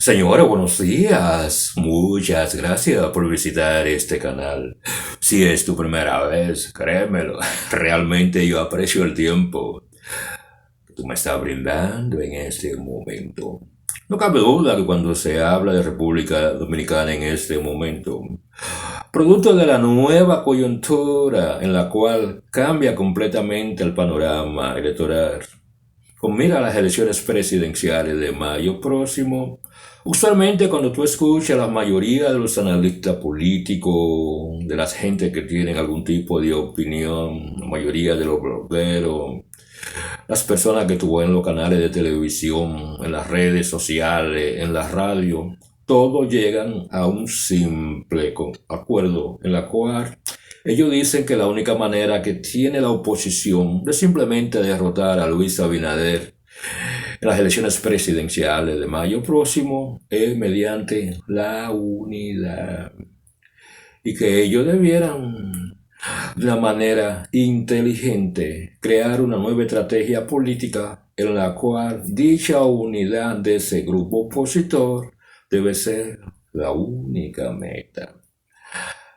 Señora, buenos días. Muchas gracias por visitar este canal. Si es tu primera vez, créemelo, realmente yo aprecio el tiempo que tú me estás brindando en este momento. No cabe duda que cuando se habla de República Dominicana en este momento, producto de la nueva coyuntura en la cual cambia completamente el panorama electoral, con mira a las elecciones presidenciales de mayo próximo, usualmente cuando tú escuchas la mayoría de los analistas políticos, de las gente que tienen algún tipo de opinión, la mayoría de los blogueros, las personas que tú ves en los canales de televisión, en las redes sociales, en la radio, todos llegan a un simple acuerdo en la cual ellos dicen que la única manera que tiene la oposición de simplemente derrotar a Luis Abinader en las elecciones presidenciales de mayo próximo es mediante la unidad y que ellos debieran de una manera inteligente crear una nueva estrategia política en la cual dicha unidad de ese grupo opositor debe ser la única meta.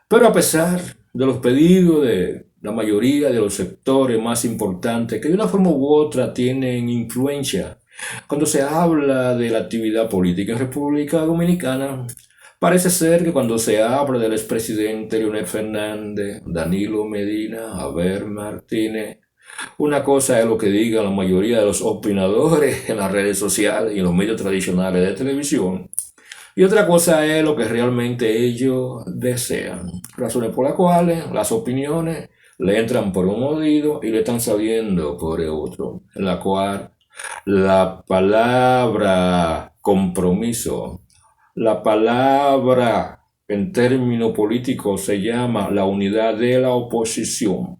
Pero a pesar de los pedidos de la mayoría de los sectores más importantes que de una forma u otra tienen influencia, cuando se habla de la actividad política en República Dominicana, parece ser que cuando se habla del expresidente Leonel Fernández, Danilo Medina, Abel Martínez, una cosa es lo que digan la mayoría de los opinadores en las redes sociales y en los medios tradicionales de televisión, y otra cosa es lo que realmente ellos desean. Razones por las cuales las opiniones le entran por un oído y le están saliendo por el otro. En la cual la palabra compromiso, la palabra en términos políticos se llama la unidad de la oposición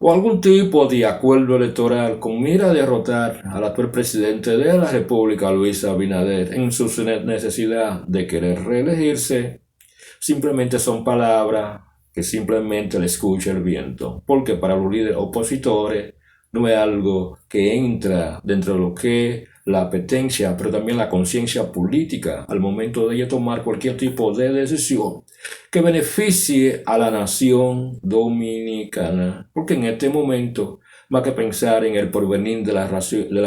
o algún tipo de acuerdo electoral con mira a derrotar al actual presidente de la República, Luis Abinader, en su necesidad de querer reelegirse, simplemente son palabras que simplemente le escucha el viento, porque para los líderes opositores no es algo que entra dentro de lo que la apetencia, pero también la conciencia política al momento de ella tomar cualquier tipo de decisión que beneficie a la nación dominicana. Porque en este momento, más que pensar en el porvenir de la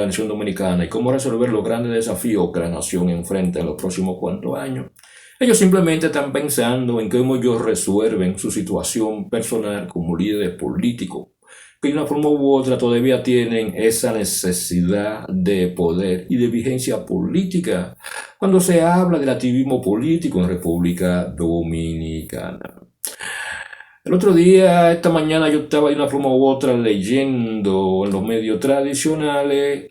nación dominicana y cómo resolver los grandes desafíos que la nación enfrenta en los próximos cuantos años, ellos simplemente están pensando en cómo ellos resuelven su situación personal como líderes políticos, que de una forma u otra todavía tienen esa necesidad de poder y de vigencia política cuando se habla del activismo político en República Dominicana. El otro día, esta mañana, yo estaba de una forma u otra leyendo en los medios tradicionales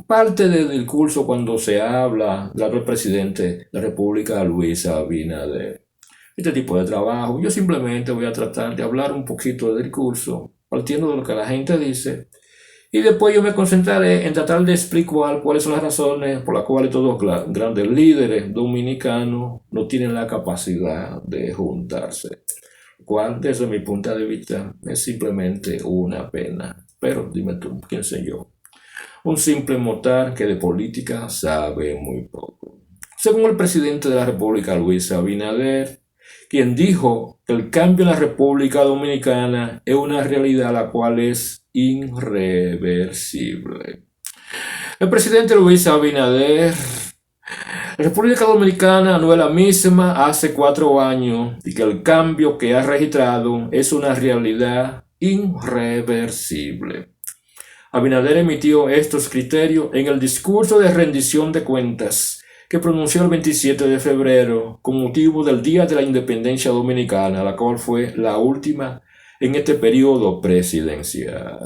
parte del discurso cuando se habla del presidente de la República, Luis Abinader. Este tipo de trabajo, yo simplemente voy a tratar de hablar un poquito del discurso, partiendo de lo que la gente dice, y después yo me concentraré en tratar de explicar cuáles son las razones por las cuales todos los grandes líderes dominicanos no tienen la capacidad de juntarse. Cual, desde mi punto de vista, es simplemente una pena. Pero dime tú, ¿quién soy yo? Un simple mortal que de política sabe muy poco. Según el presidente de la República, Luis Abinader, quien dijo que el cambio en la República Dominicana es una realidad la cual es irreversible. El presidente Luis Abinader, la República Dominicana no es la misma hace 4 años y que el cambio que ha registrado es una realidad irreversible. Abinader emitió estos criterios en el discurso de rendición de cuentas que pronunció el 27 de febrero con motivo del Día de la Independencia Dominicana, la cual fue la última en este periodo presidencial.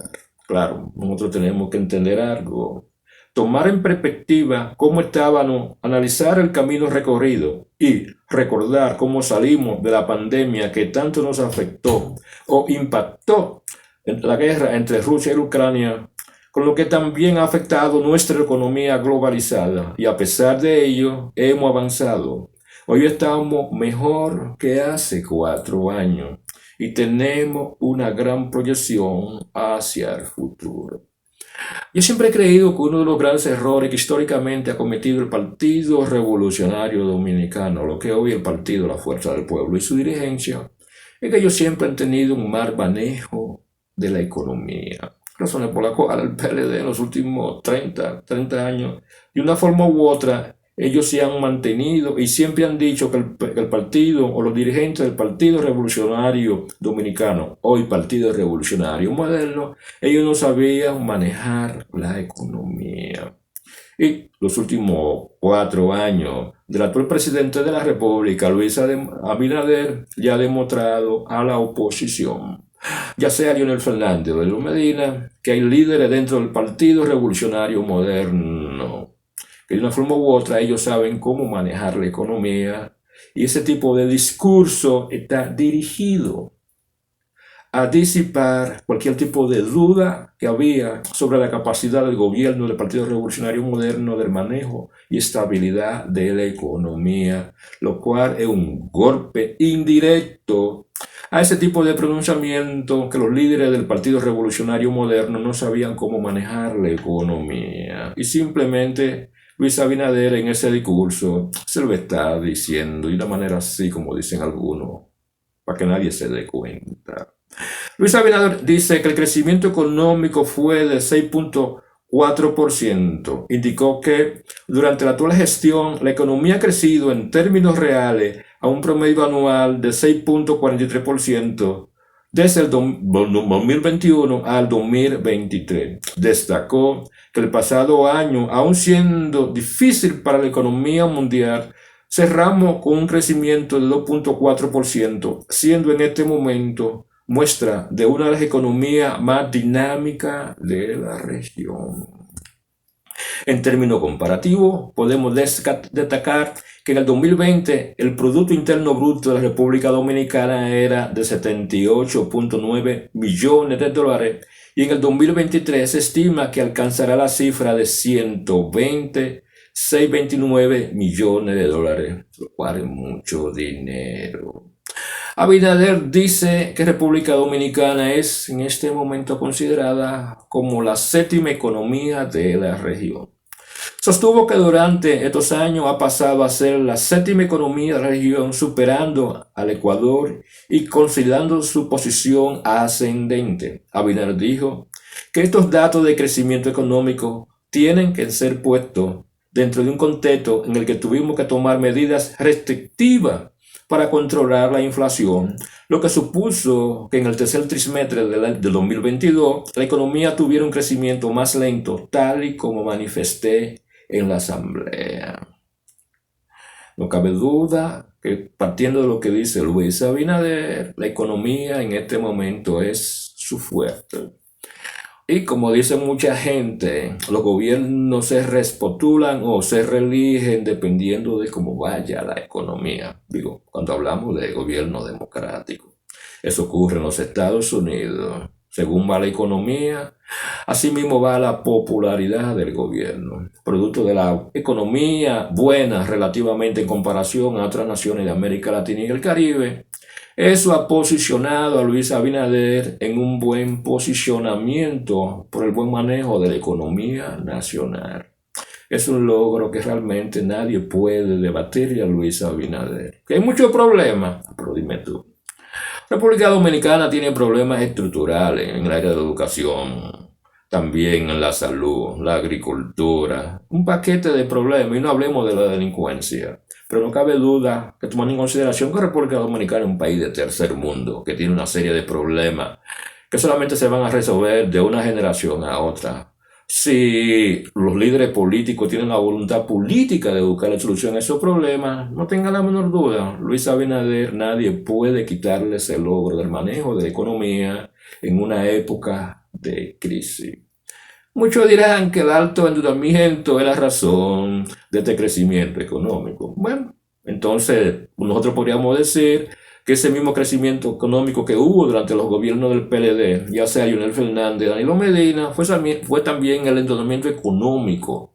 Claro, nosotros tenemos que entender algo, tomar en perspectiva cómo estábamos, analizar el camino recorrido y recordar cómo salimos de la pandemia que tanto nos afectó o impactó en la guerra entre Rusia y Ucrania, con lo que también ha afectado nuestra economía globalizada, y a pesar de ello hemos avanzado. Hoy estamos mejor que hace 4 años y tenemos una gran proyección hacia el futuro. Yo siempre he creído que uno de los grandes errores que históricamente ha cometido el Partido Revolucionario Dominicano, lo que hoy el Partido La Fuerza del Pueblo y su dirigencia, es que ellos siempre han tenido un mal manejo de la economía. Razones por las cuales el PLD en los últimos 30 años, de una forma u otra, ellos se han mantenido y siempre han dicho que el partido o los dirigentes del Partido Revolucionario Dominicano, hoy Partido Revolucionario Moderno, ellos no sabían manejar la economía. Y los últimos 4 años del actual presidente de la República, Luis Abinader, ya ha demostrado a la oposición, ya sea Leonel Fernández o Danilo Medina, que hay líderes dentro del Partido Revolucionario Moderno, que de una forma u otra ellos saben cómo manejar la economía, y ese tipo de discurso está dirigido a disipar cualquier tipo de duda que había sobre la capacidad del gobierno del Partido Revolucionario Moderno del manejo y estabilidad de la economía, lo cual es un golpe indirecto a ese tipo de pronunciamiento que los líderes del Partido Revolucionario Moderno no sabían cómo manejar la economía. Y simplemente Luis Abinader en ese discurso se lo está diciendo de una manera así como dicen algunos, para que nadie se dé cuenta. Luis Abinader dice que el crecimiento económico fue de 6.4%. Indicó que durante la actual gestión la economía ha crecido en términos reales a un promedio anual de 6.43% desde el 2021 al 2023. Destacó que el pasado año, aun siendo difícil para la economía mundial, cerramos con un crecimiento de 2.4%, siendo en este momento muestra de una de las economías más dinámicas de la región. En términos comparativos, podemos destacar que en el 2020 el Producto Interno Bruto de la República Dominicana era de 78.9 millones de dólares y en el 2023 se estima que alcanzará la cifra de 120,629 millones de dólares, lo cual es mucho dinero. Abinader dice que República Dominicana es en este momento considerada como la séptima economía de la región. Sostuvo que durante estos años ha pasado a ser la séptima economía de la región, superando al Ecuador y consolidando su posición ascendente. Abinader dijo que estos datos de crecimiento económico tienen que ser puestos dentro de un contexto en el que tuvimos que tomar medidas restrictivas para controlar la inflación, lo que supuso que en el tercer trimestre del 2022 la economía tuviera un crecimiento más lento, tal y como manifesté en la asamblea. No cabe duda que, partiendo de lo que dice Luis Abinader, la economía en este momento es su fuerte. Y como dice mucha gente, los gobiernos se repostulan o se reeligen dependiendo de cómo vaya la economía. Digo, cuando hablamos de gobierno democrático. Eso ocurre en los Estados Unidos. Según va la economía, así mismo va la popularidad del gobierno. Producto de la economía buena relativamente en comparación a otras naciones de América Latina y el Caribe, eso ha posicionado a Luis Abinader en un buen posicionamiento por el buen manejo de la economía nacional. Es un logro que realmente nadie puede debatirle a Luis Abinader. Que hay muchos problemas, pero dime tú. República Dominicana tiene problemas estructurales en el área de educación, también en la salud, la agricultura, un paquete de problemas, y no hablemos de la delincuencia. Pero no cabe duda que tomando en consideración que República Dominicana es un país de tercer mundo, que tiene una serie de problemas que solamente se van a resolver de una generación a otra. Si los líderes políticos tienen la voluntad política de buscar la solución a esos problemas, no tenga la menor duda, Luis Abinader, nadie puede quitarle ese logro del manejo de la economía en una época de crisis. Muchos dirán que el alto endeudamiento es la razón de este crecimiento económico. Bueno, entonces nosotros podríamos decir que ese mismo crecimiento económico que hubo durante los gobiernos del PLD, ya sea Leonel Fernández, Danilo Medina, fue también el endeudamiento económico,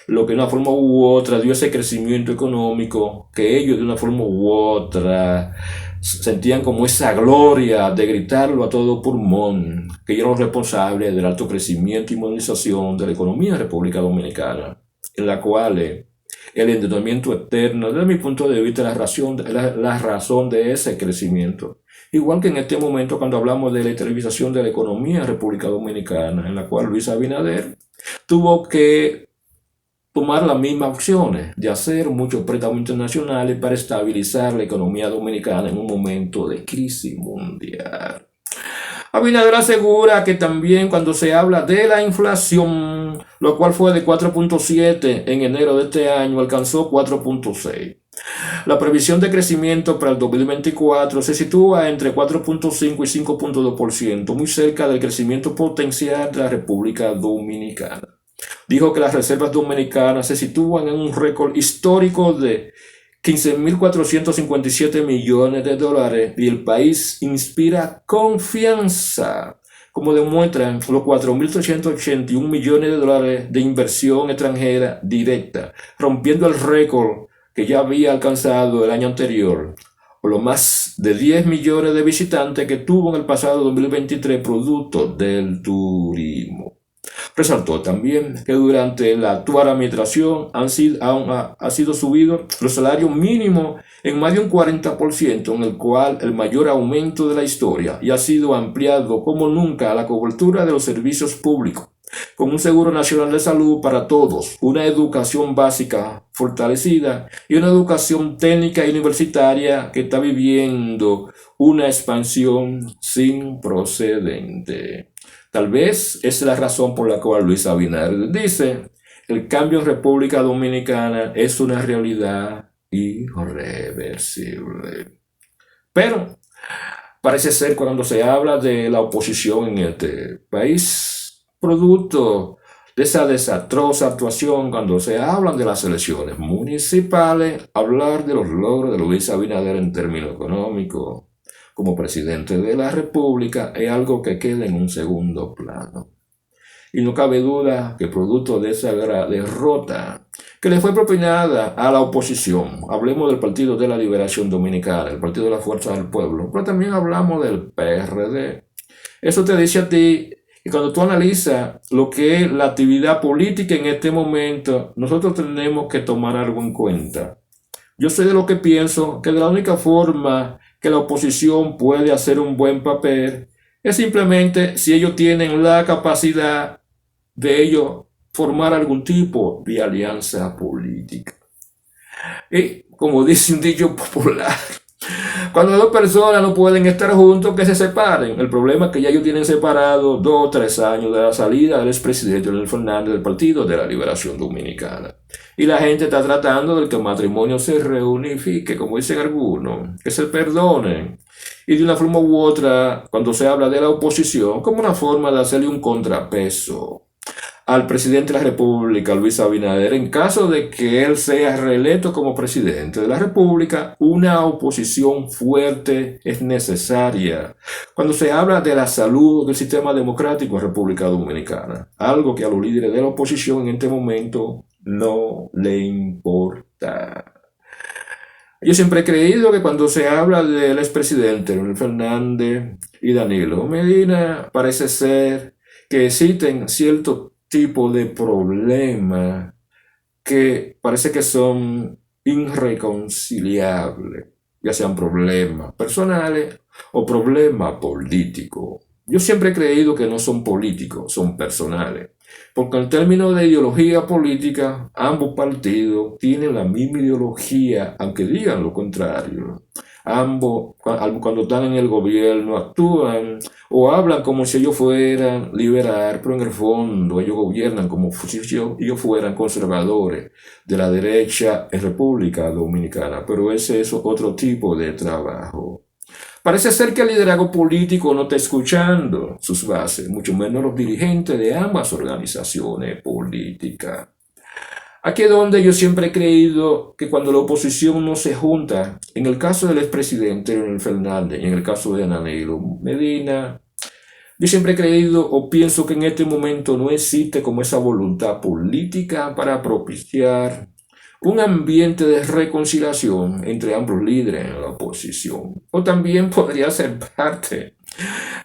lo que de una forma u otra dio ese crecimiento económico que ellos de una forma u otra sentían como esa gloria de gritarlo a todo pulmón, que eran los responsables del alto crecimiento y modernización de la economía de la República Dominicana, en la cual el endeudamiento externo, desde mi punto de vista, la razón de ese crecimiento. Igual que en este momento cuando hablamos de la televisación de la economía de la República Dominicana, en la cual Luis Abinader tuvo que tomar las mismas opciones de hacer muchos préstamos internacionales para estabilizar la economía dominicana en un momento de crisis mundial. Abinader asegura que también cuando se habla de la inflación, lo cual fue de 4.7 en enero de este año, alcanzó 4.6. La previsión de crecimiento para el 2024 se sitúa entre 4.5 y 5.2%, muy cerca del crecimiento potencial de la República Dominicana. Dijo que las reservas dominicanas se sitúan en un récord histórico de 15.457 millones de dólares y el país inspira confianza, como demuestran los 4.381 millones de dólares de inversión extranjera directa, rompiendo el récord que ya había alcanzado el año anterior, o lo más de 10 millones de visitantes que tuvo en el pasado 2023 producto del turismo. Resaltó también que durante la actual administración ha sido subido los salarios mínimos en más de un 40%, en el cual el mayor aumento de la historia, y ha sido ampliado como nunca la cobertura de los servicios públicos, con un seguro nacional de salud para todos, una educación básica fortalecida y una educación técnica y universitaria que está viviendo una expansión sin precedente. Tal vez es la razón por la cual Luis Abinader dice: el cambio en República Dominicana es una realidad irreversible. Pero parece ser cuando se habla de la oposición en este país, producto de esa desastrosa actuación, cuando se hablan de las elecciones municipales, hablar de los logros de Luis Abinader en términos económicos como presidente de la República es algo que queda en un segundo plano. Y no cabe duda que producto de esa derrota que le fue propinada a la oposición, hablemos del Partido de la Liberación Dominicana, el Partido de la Fuerza del Pueblo, pero también hablamos del PRD. Eso te dice a ti que cuando tú analizas lo que es la actividad política en este momento, nosotros tenemos que tomar algo en cuenta. Yo soy de lo que pienso que de la única forma que la oposición puede hacer un buen papel es simplemente si ellos tienen la capacidad de ellos formar algún tipo de alianza política. Y como dice un dicho popular, cuando dos personas no pueden estar juntos, que se separen. El problema es que ya ellos tienen separados 2 o 3 años de la salida del expresidente Leonel Fernández del Partido de la Liberación Dominicana. Y la gente está tratando de que el matrimonio se reunifique, como dicen algunos, que se perdonen. Y de una forma u otra, cuando se habla de la oposición, como una forma de hacerle un contrapeso al presidente de la República, Luis Abinader, en caso de que él sea reelecto como presidente de la República, una oposición fuerte es necesaria cuando se habla de la salud del sistema democrático en República Dominicana, algo que a los líderes de la oposición en este momento no le importa. Yo siempre he creído que cuando se habla del expresidente Leonel Fernández y Danilo Medina, parece ser que existen ciertos tipo de problemas que parece que son irreconciliables, ya sean problemas personales o problemas políticos. Yo siempre he creído que no son políticos, son personales, porque en términos de ideología política, ambos partidos tienen la misma ideología, aunque digan lo contrario. Ambos, cuando están en el gobierno, actúan o hablan como si ellos fueran liberales, pero en el fondo ellos gobiernan como si ellos fueran conservadores de la derecha en República Dominicana, pero ese es otro tipo de trabajo. Parece ser que el liderazgo político no está escuchando sus bases, mucho menos los dirigentes de ambas organizaciones políticas. Aquí es donde yo siempre he creído que cuando la oposición no se junta, en el caso del expresidente Leonel Fernández y en el caso de Danilo Medina, yo siempre he creído o pienso que en este momento no existe como esa voluntad política para propiciar un ambiente de reconciliación entre ambos líderes en la oposición. O también podría ser parte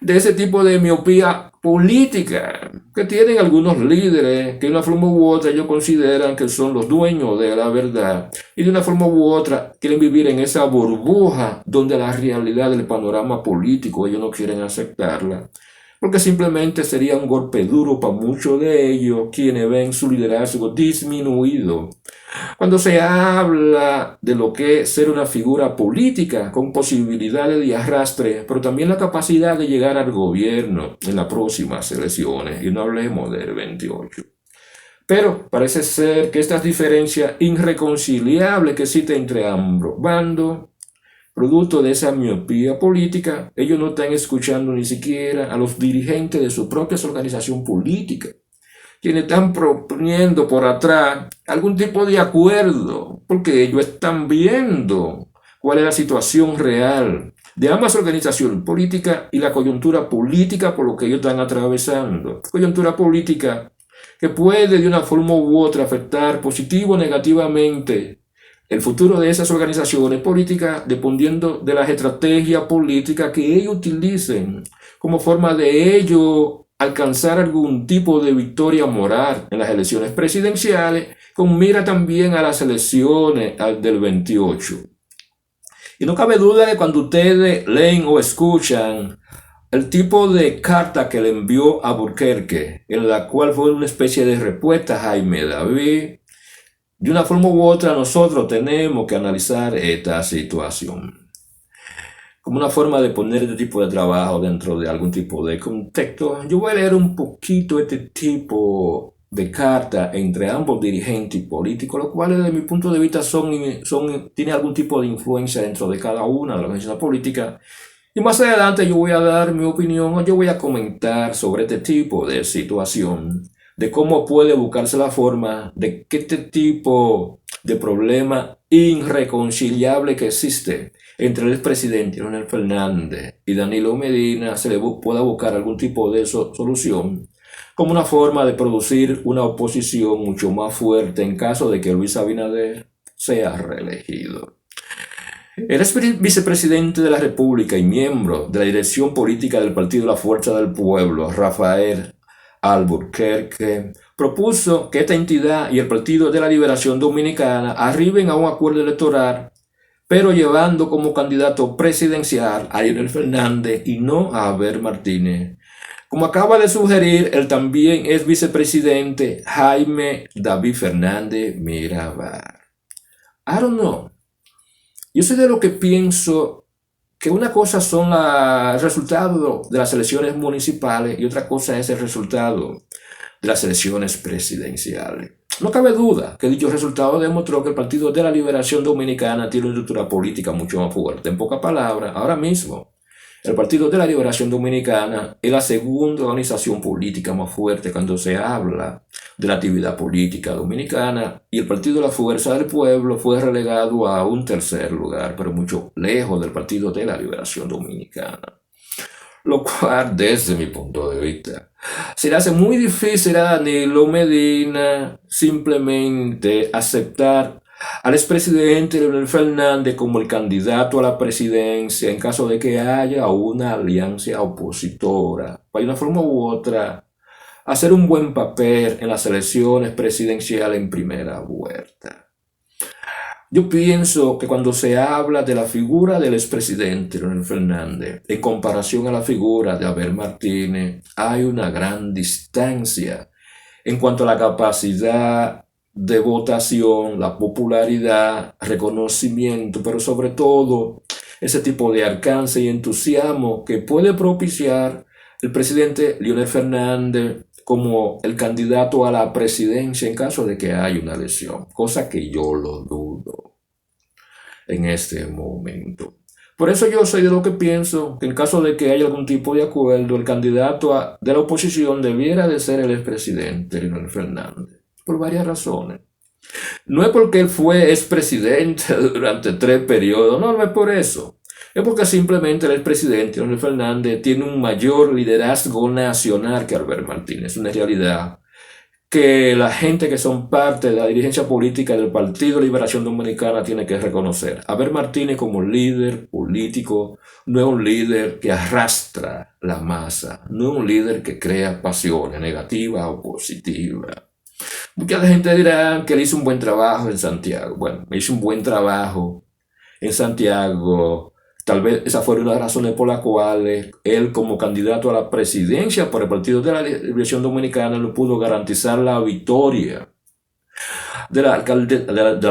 de ese tipo de miopía política que tienen algunos líderes que de una forma u otra ellos consideran que son los dueños de la verdad y de una forma u otra quieren vivir en esa burbuja donde la realidad del panorama político ellos no quieren aceptarla, porque simplemente sería un golpe duro para muchos de ellos quienes ven su liderazgo disminuido. Cuando se habla de lo que es ser una figura política con posibilidades de arrastre, pero también la capacidad de llegar al gobierno en las próximas elecciones, y no hablemos del 28. Pero parece ser que estas diferencias irreconciliables que existen entre ambos bandos, producto de esa miopía política, ellos no están escuchando ni siquiera a los dirigentes de su propia organización política, quienes están proponiendo por atrás algún tipo de acuerdo, porque ellos están viendo cuál es la situación real de ambas organizaciones políticas y la coyuntura política por lo que ellos están atravesando. Coyuntura política que puede de una forma u otra afectar positivo o negativamente el futuro de esas organizaciones políticas dependiendo de las estrategias políticas que ellos utilicen como forma de ellos alcanzar algún tipo de victoria moral en las elecciones presidenciales, con mira también a las elecciones del 28. Y no cabe duda que cuando ustedes leen o escuchan el tipo de carta que le envió a Albuquerque, en la cual fue una especie de respuesta a Jaime David, de una forma u otra nosotros tenemos que analizar esta situación como una forma de poner este tipo de trabajo dentro de algún tipo de contexto. Yo voy a leer un poquito este tipo de carta entre ambos dirigentes y políticos, los cuales desde mi punto de vista tienen algún tipo de influencia dentro de cada una de las organizaciones políticas. Y más adelante yo voy a dar mi opinión, o yo voy a comentar sobre este tipo de situación, de cómo puede buscarse la forma de que este tipo de problema irreconciliable que existe entre el expresidente Leonel Fernández y Danilo Medina se le pueda buscar algún tipo de solución como una forma de producir una oposición mucho más fuerte en caso de que Luis Abinader sea reelegido. El ex vicepresidente de la República y miembro de la dirección política del Partido La Fuerza del Pueblo, Rafael Albuquerque, propuso que esta entidad y el Partido de la Liberación Dominicana arriben a un acuerdo electoral, pero llevando como candidato presidencial a Leonel Fernández y no a Abel Martínez, como acaba de sugerir el también ex vicepresidente Jaime David Fernández Mirabal. I don't know. Yo soy de lo que pienso que una cosa son el resultado de las elecciones municipales y otra cosa es el resultado de las elecciones presidenciales. No cabe duda que dicho resultado demostró que el Partido de la Liberación Dominicana tiene una estructura política mucho más fuerte. En pocas palabras, ahora mismo, el Partido de la Liberación Dominicana es la segunda organización política más fuerte cuando se habla de la actividad política dominicana, y el Partido de la Fuerza del Pueblo fue relegado a un tercer lugar, pero mucho lejos del Partido de la Liberación Dominicana. Lo cual, desde mi punto de vista, se le hace muy difícil a Danilo Medina simplemente aceptar al expresidente Leonel Fernández como el candidato a la presidencia en caso de que haya una alianza opositora, para de una forma u otra hacer un buen papel en las elecciones presidenciales en primera vuelta. Yo pienso que cuando se habla de la figura del expresidente Leonel Fernández en comparación a la figura de Abel Martínez, hay una gran distancia en cuanto a la capacidad de votación, la popularidad, reconocimiento, pero sobre todo ese tipo de alcance y entusiasmo que puede propiciar el presidente Leonel Fernández como el candidato a la presidencia en caso de que haya una elección, cosa que yo lo dudo en este momento. Por eso yo soy de lo que pienso que en caso de que haya algún tipo de acuerdo, el candidato de la oposición debiera de ser el expresidente Leonel Fernández, por varias razones. No es porque él fue expresidente durante 3 periodos, no es por eso. Es porque simplemente el expresidente Leonel Fernández tiene un mayor liderazgo nacional que Abel Martínez. Es una realidad que la gente que son parte de la dirigencia política del Partido de Liberación Dominicana tiene que reconocer. Abel Martínez como líder político no es un líder que arrastra la masa, no es un líder que crea pasiones negativas o positivas. Mucha gente dirá que él hizo un buen trabajo en Santiago. Bueno, hizo un buen trabajo en Santiago. Tal vez esa fue una de las razones por las cuales él, como candidato a la presidencia por el Partido de la Liberación Dominicana, no pudo garantizar la victoria de la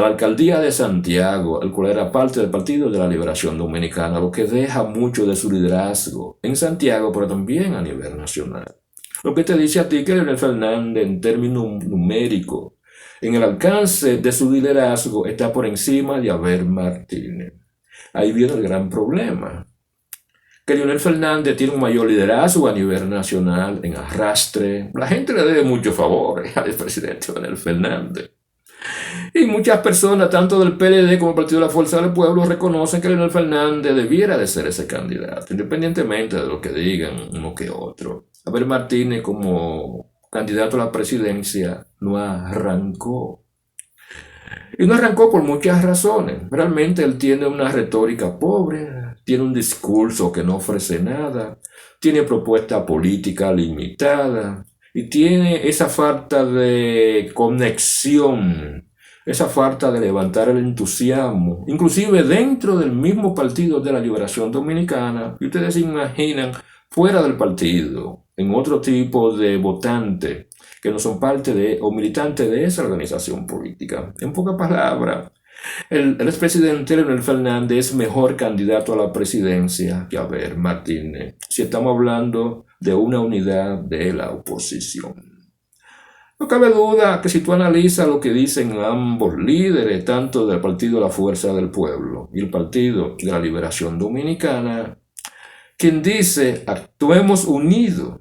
alcaldía de Santiago, el cual era parte del Partido de la Liberación Dominicana, lo que deja mucho de su liderazgo en Santiago, pero también a nivel nacional. Lo que te dice a ti que Leonel Fernández, en términos numéricos, en el alcance de su liderazgo, está por encima de Abel Martínez. Ahí viene el gran problema. Que Leonel Fernández tiene un mayor liderazgo a nivel nacional, en arrastre. La gente le debe muchos favores al presidente Leonel Fernández. Y muchas personas, tanto del PLD como del Partido de la Fuerza del Pueblo, reconocen que Leonel Fernández debiera de ser ese candidato, independientemente de lo que digan uno que otro. Abel Martínez, como candidato a la presidencia, no arrancó. Y no arrancó por muchas razones. Realmente él tiene una retórica pobre, tiene un discurso que no ofrece nada, tiene propuesta política limitada y tiene esa falta de conexión, esa falta de levantar el entusiasmo, inclusive dentro del mismo Partido de la Liberación Dominicana. Y ustedes se imaginan fuera del partido, en otro tipo de votantes que no son parte de o militantes de esa organización política. En pocas palabras, el expresidente Leonel Fernández es mejor candidato a la presidencia que Abel Martínez, si estamos hablando de una unidad de la oposición. No cabe duda que si tú analizas lo que dicen ambos líderes, tanto del Partido de la Fuerza del Pueblo y el Partido de la Liberación Dominicana, quien dice actuemos unidos,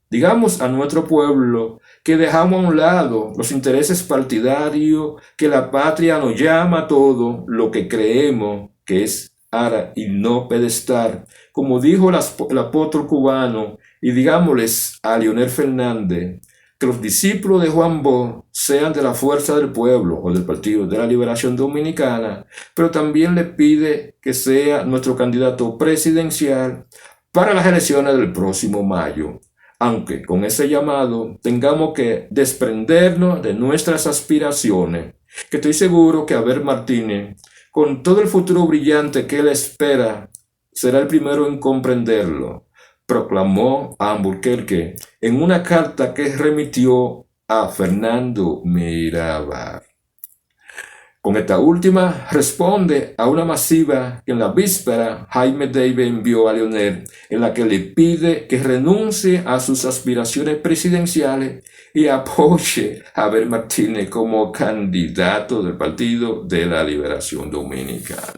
digamos a nuestro pueblo que dejamos a un lado los intereses partidarios, que la patria nos llama a todo lo que creemos que es ara y no pedestal, como dijo el apóstol cubano, y digámosles a Leonel Fernández que los discípulos de Juan Bosch sean de la Fuerza del Pueblo o del Partido de la Liberación Dominicana, pero también le pide que sea nuestro candidato presidencial para las elecciones del próximo mayo. Aunque con ese llamado tengamos que desprendernos de nuestras aspiraciones, que estoy seguro que Abel Martínez, con todo el futuro brillante que él espera, será el primero en comprenderlo, proclamó a Alburquerque en una carta que remitió a Fernando Mirabal. Con esta última responde a una masiva que en la víspera Jaime David envió a Leonel, en la que le pide que renuncie a sus aspiraciones presidenciales y apoye a Abel Martínez como candidato del Partido de la Liberación Dominicana.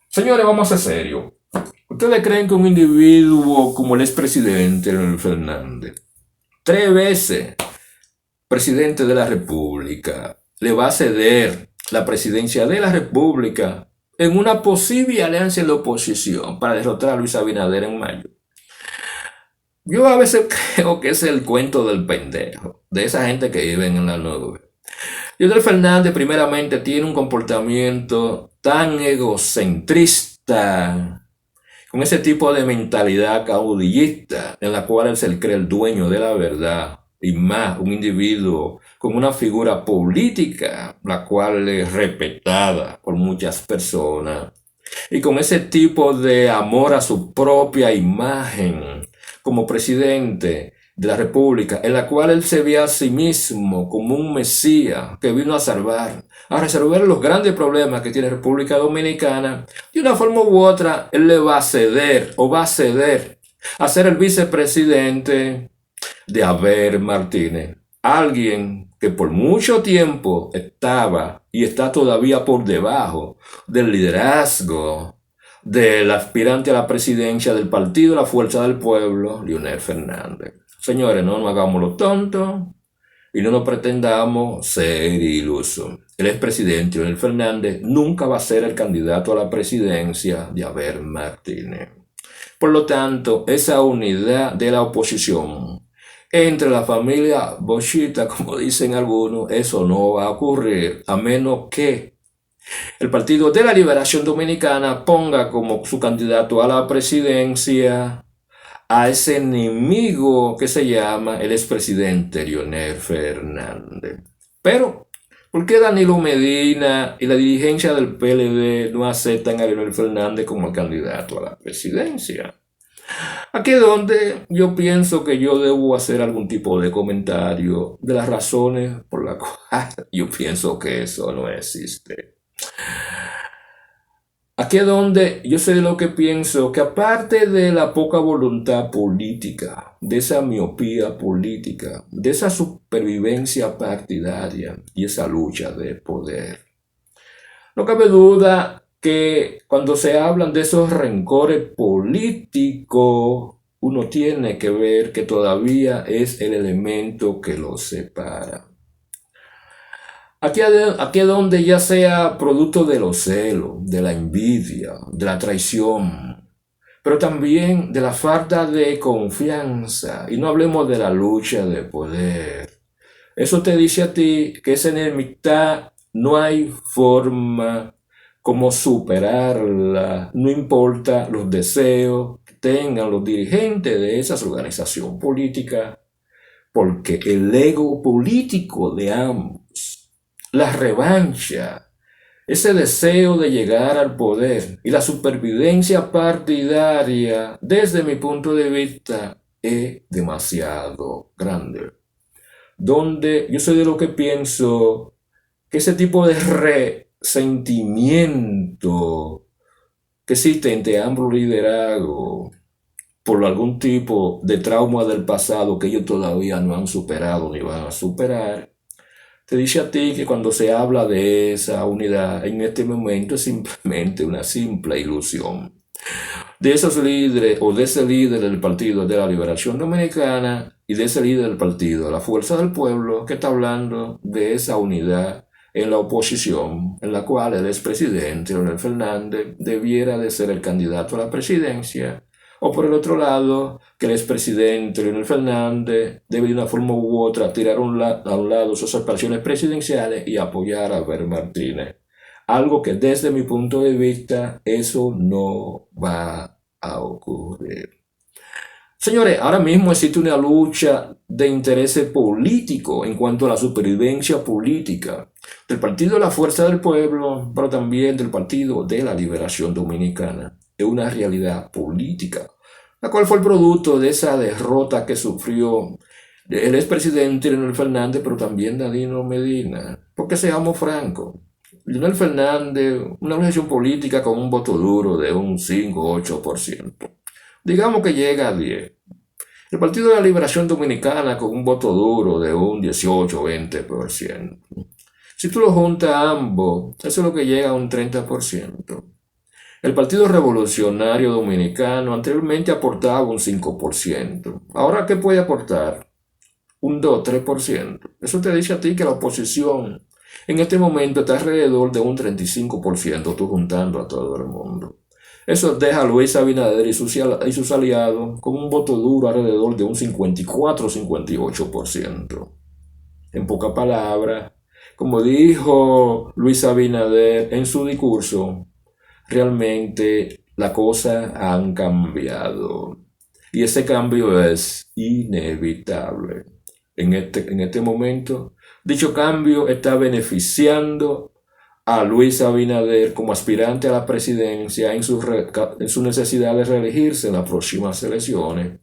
Señores, vamos a ser serios. ¿Ustedes creen que un individuo como el expresidente Leonel Fernández, 3 veces presidente de la República, le va a ceder la presidencia de la República en una posible alianza en la oposición para derrotar a Luis Abinader en mayo? Yo a veces creo que es el cuento del pendejo, de esa gente que vive en la nube. Leonel Fernández primeramente tiene un comportamiento tan egocentrista, con ese tipo de mentalidad caudillista en la cual él se cree el dueño de la verdad, y más un individuo con una figura política, la cual es respetada por muchas personas, y con ese tipo de amor a su propia imagen como presidente de la República, en la cual él se ve a sí mismo como un mesías que vino a resolver los grandes problemas que tiene República Dominicana. De una forma u otra, él le va a ceder a ser el vicepresidente de Abel Martínez, alguien que por mucho tiempo estaba y está todavía por debajo del liderazgo del aspirante a la presidencia del Partido de la Fuerza del Pueblo, Leonel Fernández. Señores, no nos hagamos los tontos y no nos pretendamos ser ilusos. El expresidente Leonel Fernández nunca va a ser el candidato a la presidencia de Abel Martínez. Por lo tanto, esa unidad de la oposición entre la familia Bochita, como dicen algunos, eso no va a ocurrir, a menos que el Partido de la Liberación Dominicana ponga como su candidato a la presidencia a ese enemigo que se llama el expresidente Leonel Fernández. Pero, ¿por qué Danilo Medina y la dirigencia del PLD no aceptan a Leonel Fernández como el candidato a la presidencia? Aquí es donde yo pienso que yo debo hacer algún tipo de comentario de las razones por las cuales yo pienso que eso no existe. Aquí es donde yo sé lo que pienso, que aparte de la poca voluntad política, de esa miopía política, de esa supervivencia partidaria y esa lucha de poder, no cabe duda que cuando se hablan de esos rencores políticos, uno tiene que ver que todavía es el elemento que los separa. Aquí es donde ya sea producto de los celos, de la envidia, de la traición, pero también de la falta de confianza, y no hablemos de la lucha de poder. Eso te dice a ti que esa enemistad no hay forma como superarla, no importa los deseos que tengan los dirigentes de esa organización política, porque el ego político de ambos, la revancha, ese deseo de llegar al poder y la supervivencia partidaria, desde mi punto de vista, es demasiado grande. Donde yo soy de lo que pienso que ese tipo de resentimiento que existe entre ambos liderazgos por algún tipo de trauma del pasado que ellos todavía no han superado ni van a superar, te dice a ti que cuando se habla de esa unidad en este momento es simplemente una simple ilusión de esos líderes o de ese líder del Partido de la Liberación Dominicana y de ese líder del partido, la Fuerza del Pueblo, que está hablando de esa unidad en la oposición, en la cual el expresidente Leonel Fernández debiera de ser el candidato a la presidencia, o por el otro lado, que el expresidente Leonel Fernández debe de una forma u otra tirar a un lado sus aspiraciones presidenciales y apoyar a Abel Martínez. Algo que desde mi punto de vista, eso no va a ocurrir. Señores, ahora mismo existe una lucha de intereses políticos en cuanto a la supervivencia política del Partido de la Fuerza del Pueblo, pero también del Partido de la Liberación Dominicana. Es una realidad política, la cual fue el producto de esa derrota que sufrió el expresidente Leonel Fernández, pero también Danilo Medina. Porque seamos francos, Leonel Fernández, una organización política con un voto duro de un 5 o 8%. Digamos que llega a 10. El Partido de la Liberación Dominicana con un voto duro de un 18 o 20%. Si tú lo juntas a ambos, eso es lo que llega a un 30%. El Partido Revolucionario Dominicano anteriormente aportaba un 5%. ¿Ahora qué puede aportar? Un 2-3%. Eso te dice a ti que la oposición en este momento está alrededor de un 35%, tú juntando a todo el mundo. Eso deja a Luis Abinader y sus aliados con un voto duro alrededor de un 54-58%. En pocas palabras, como dijo Luis Abinader en su discurso, realmente las cosas han cambiado. Y ese cambio es inevitable. En este momento, dicho cambio está beneficiando a Luis Abinader como aspirante a la presidencia en su necesidad de reelegirse en las próximas elecciones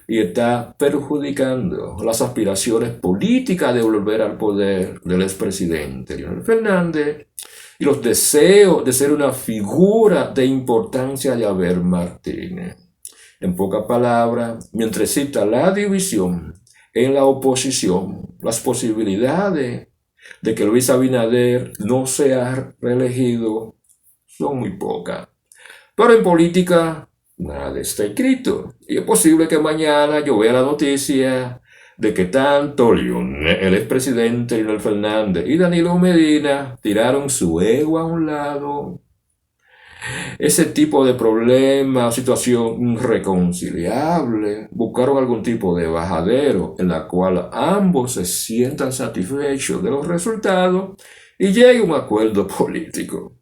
y está perjudicando las aspiraciones políticas de volver al poder del expresidente Leonel Fernández y los deseos de ser una figura de importancia de Abel Martínez. En pocas palabras, mientras exista la división en la oposición, las posibilidades de que Luis Abinader no sea reelegido son muy pocas. Pero en política nada está escrito. Y es posible que mañana yo vea la noticia de que tanto el expresidente Leonel Fernández y Danilo Medina tiraron su ego a un lado Ese tipo de problema o situación irreconciliable buscaron algún tipo de bajadero en la cual ambos se sientan satisfechos de los resultados y llegue a un acuerdo político.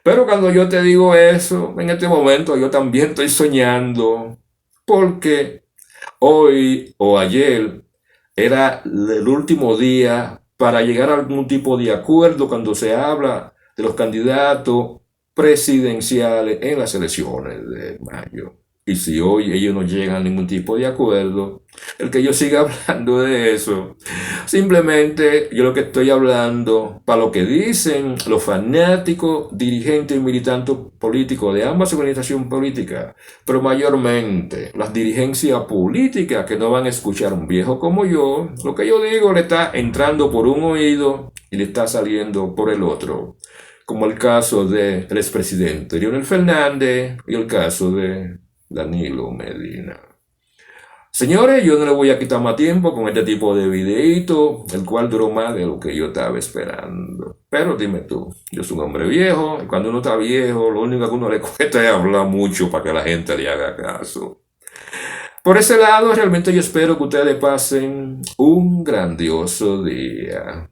Pero cuando yo te digo eso, en este momento yo también estoy soñando porque hoy o ayer era el último día para llegar a algún tipo de acuerdo cuando se habla de los candidatos presidenciales en las elecciones de mayo. Y si hoy ellos no llegan a ningún tipo de acuerdo, el que yo siga hablando de eso, simplemente yo lo que estoy hablando, para lo que dicen los fanáticos, dirigentes y militantes políticos de ambas organizaciones políticas, pero mayormente las dirigencias políticas que no van a escuchar a un viejo como yo, lo que yo digo le está entrando por un oído y le está saliendo por el otro, como el caso del expresidente Leonel Fernández y el caso de Danilo Medina. Señores, yo no le voy a quitar más tiempo con este tipo de videíto, el cual duró más de lo que yo estaba esperando. Pero dime tú, yo soy un hombre viejo, y cuando uno está viejo, lo único que a uno le cuesta es hablar mucho para que la gente le haga caso. Por ese lado, realmente yo espero que ustedes pasen un grandioso día.